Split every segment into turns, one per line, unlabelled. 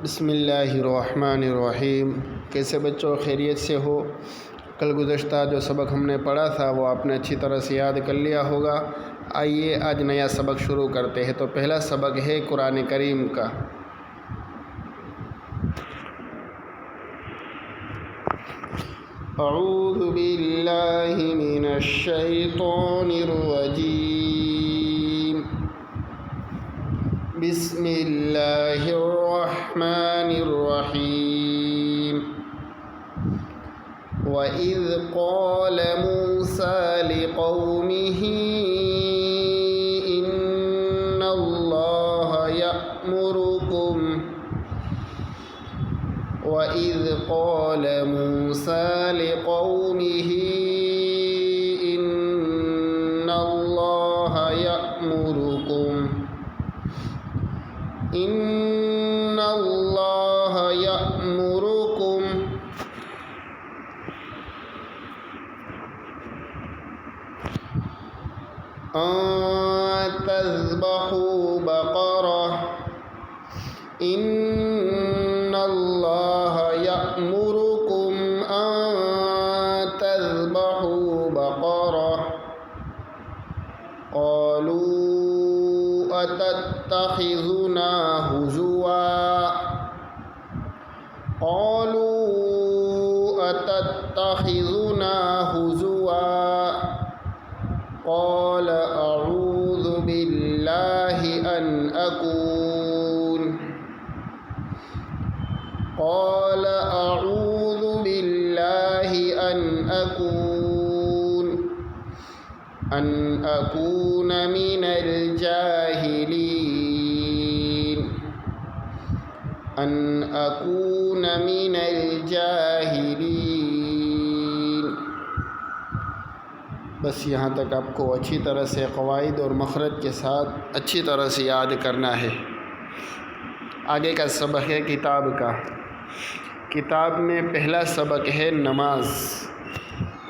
بسم اللہ الرحمن الرحیم۔ کیسے بچوں، خیریت سے ہو؟ کل گزشتہ جو سبق ہم نے پڑھا تھا وہ آپ نے اچھی طرح سے یاد کر لیا ہوگا۔ آئیے آج نیا سبق شروع کرتے ہیں۔ تو پہلا سبق ہے قرآن کریم کا۔ اعوذ باللہ من الشیطان الرجیم، بسم اللہ الرحمن الرحیم۔ وَإِذْ قَالَ مُوسَىٰ لِقَوْمِهِ إِنَّ اللَّهَ يَأْمُرُكُمْ وَإِذْ قَالَ مُوسَىٰ لِقَوْمِهِ إِنَّ اللَّهَ يَأْمُرُكُمْ أَن تَذْبَحُوا بَقَرَةً إِنَّ اللَّهَ يَأْمُرُكُمْ أَن تَذْبَحُوا بَقَرَةً قَالُوا أَتَتَّخِذُنَا هُزُوًا قَالَ أَعُوذُ بِاللَّهِ أَنْ أَكُونَ مِنَ الْجَاهِلِينَ۔ بس یہاں تک آپ کو اچھی طرح سے قواعد اور مخرج کے ساتھ اچھی طرح سے یاد کرنا ہے۔ آگے کا سبق ہے کتاب کا۔ کتاب میں پہلا سبق ہے نماز۔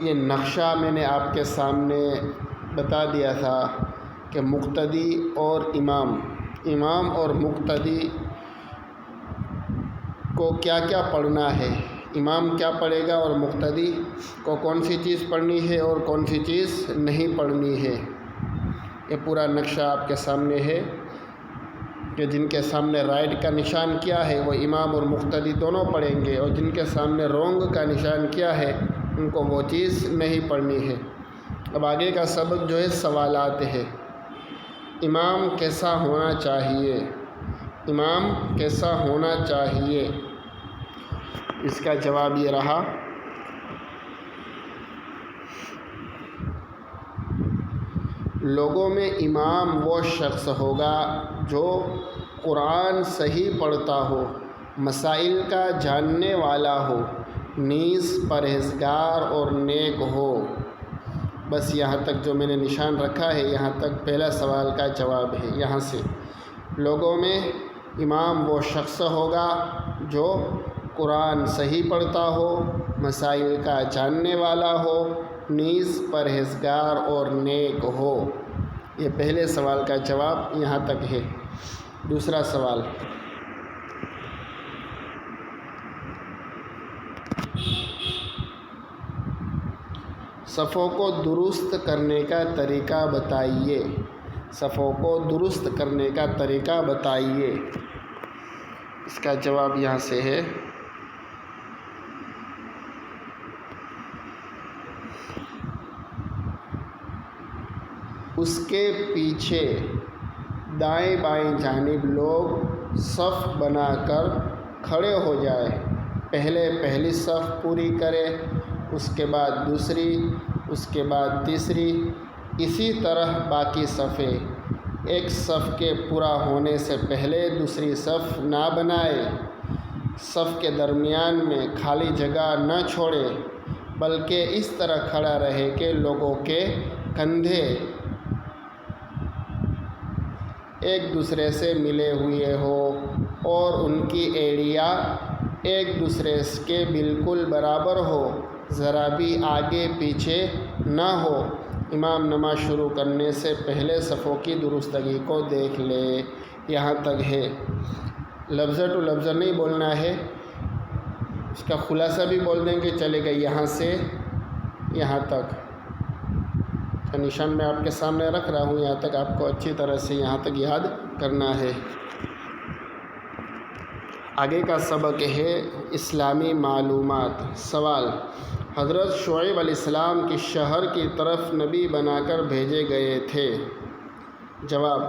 یہ نقشہ میں نے آپ کے سامنے بتا دیا تھا کہ مقتدی اور امام اور مقتدی کو کیا کیا پڑھنا ہے، امام کیا پڑھے گا اور مقتدی کو کون سی چیز پڑھنی ہے اور کون سی چیز نہیں پڑھنی ہے۔ یہ پورا نقشہ آپ کے سامنے ہے کہ جن کے سامنے رائٹ کا نشان کیا ہے وہ امام اور مقتدی دونوں پڑھیں گے، اور جن کے سامنے رونگ کا نشان کیا ہے ان کو وہ چیز نہیں پڑھنی ہے۔ اب آگے کا سبق جو ہے سوالات ہے۔ امام کیسا ہونا چاہیے؟ امام کیسا ہونا چاہیے؟ اس کا جواب یہ رہا، لوگوں میں امام وہ شخص ہوگا جو قرآن صحیح پڑھتا ہو، مسائل کا جاننے والا ہو، نیز پرہیزگار اور نیک ہو۔ بس یہاں تک جو میں نے نشان رکھا ہے، یہاں تک پہلا سوال کا جواب ہے۔ یہاں سے لوگوں میں امام وہ شخص ہوگا جو قرآن صحیح پڑھتا ہو، مسائل کا جاننے والا ہو، نیز پرہیزگار اور نیک ہو۔ یہ پہلے سوال کا جواب یہاں تک ہے۔ دوسرا سوال، صفوں کو درست کرنے کا طریقہ بتائیے۔ صفوں کو درست کرنے کا طریقہ بتائیے۔ اس کا جواب یہاں سے ہے، اس کے پیچھے دائیں بائیں جانب لوگ صف بنا کر کھڑے ہو جائیں۔ پہلے پہلی صف پوری کرے، اس کے بعد دوسری، اس کے بعد تیسری، اسی طرح باقی صفیں۔ ایک صف کے پورا ہونے سے پہلے دوسری صف نہ بنائے، صف کے درمیان میں خالی جگہ نہ چھوڑے، بلکہ اس طرح کھڑا رہے کہ لوگوں کے کندھے ایک دوسرے سے ملے ہوئے ہو اور ان کی ایڑیاں ایک دوسرے کے بالکل برابر ہو، ذرا بھی آگے پیچھے نہ ہو۔ امام نماز شروع کرنے سے پہلے صفوں کی درستگی کو دیکھ لے۔ یہاں تک ہے۔ لفظ ٹو لفظ نہیں بولنا ہے، اس کا خلاصہ بھی بول دیں گے چلے گا، یہاں سے یہاں تک کا نشان میں آپ کے سامنے رکھ رہا ہوں، یہاں تک آپ کو اچھی طرح سے یہاں تک یاد کرنا ہے۔ آگے کا سبق ہے اسلامی معلومات۔ سوال: حضرت شعیب علیہ السلام کس شہر کی طرف نبی بنا کر بھیجے گئے تھے؟ جواب: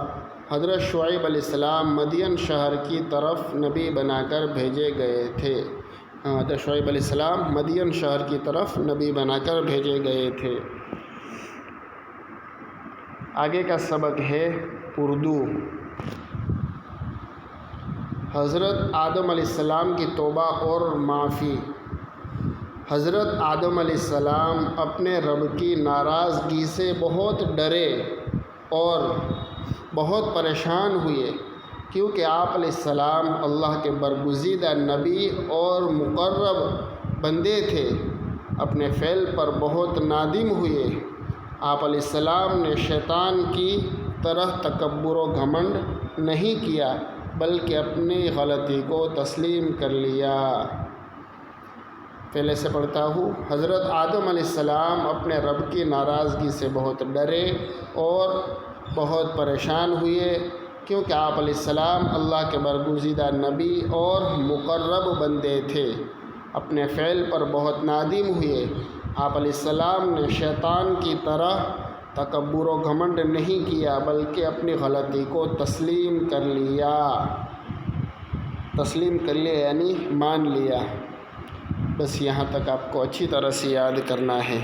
حضرت شعیب علیہ السلام مدین شہر کی طرف نبی بنا کر بھیجے گئے تھے۔ حضرت شعیب علیہ السلام مدین شہر کی طرف نبی بنا کر بھیجے گئے تھے۔ آگے کا سبق ہے اردو۔ حضرت آدم علیہ السلام کی توبہ اور معافی۔ حضرت آدم علیہ السلام اپنے رب کی ناراضگی سے بہت ڈرے اور بہت پریشان ہوئے، کیونکہ آپ علیہ السلام اللہ کے برگزیدہ نبی اور مقرب بندے تھے۔ اپنے فعل پر بہت نادم ہوئے۔ آپ علیہ السلام نے شیطان کی طرح تکبر و گھمنڈ نہیں کیا، بلکہ اپنی غلطی کو تسلیم کر لیا۔ پہلے سے پڑھتا ہوں۔ حضرت آدم علیہ السلام اپنے رب کی ناراضگی سے بہت ڈرے اور بہت پریشان ہوئے، کیونکہ آپ علیہ السلام اللہ کے برگزیدہ نبی اور مقرب بندے تھے۔ اپنے فعل پر بہت نادم ہوئے۔ آپ علیہ السلام نے شیطان کی طرح تکبر و گھمنڈ نہیں کیا، بلکہ اپنی غلطی کو تسلیم کر لیا۔ تسلیم کر لیا یعنی مان لیا۔ بس یہاں تک آپ کو اچھی طرح سے یاد کرنا ہے۔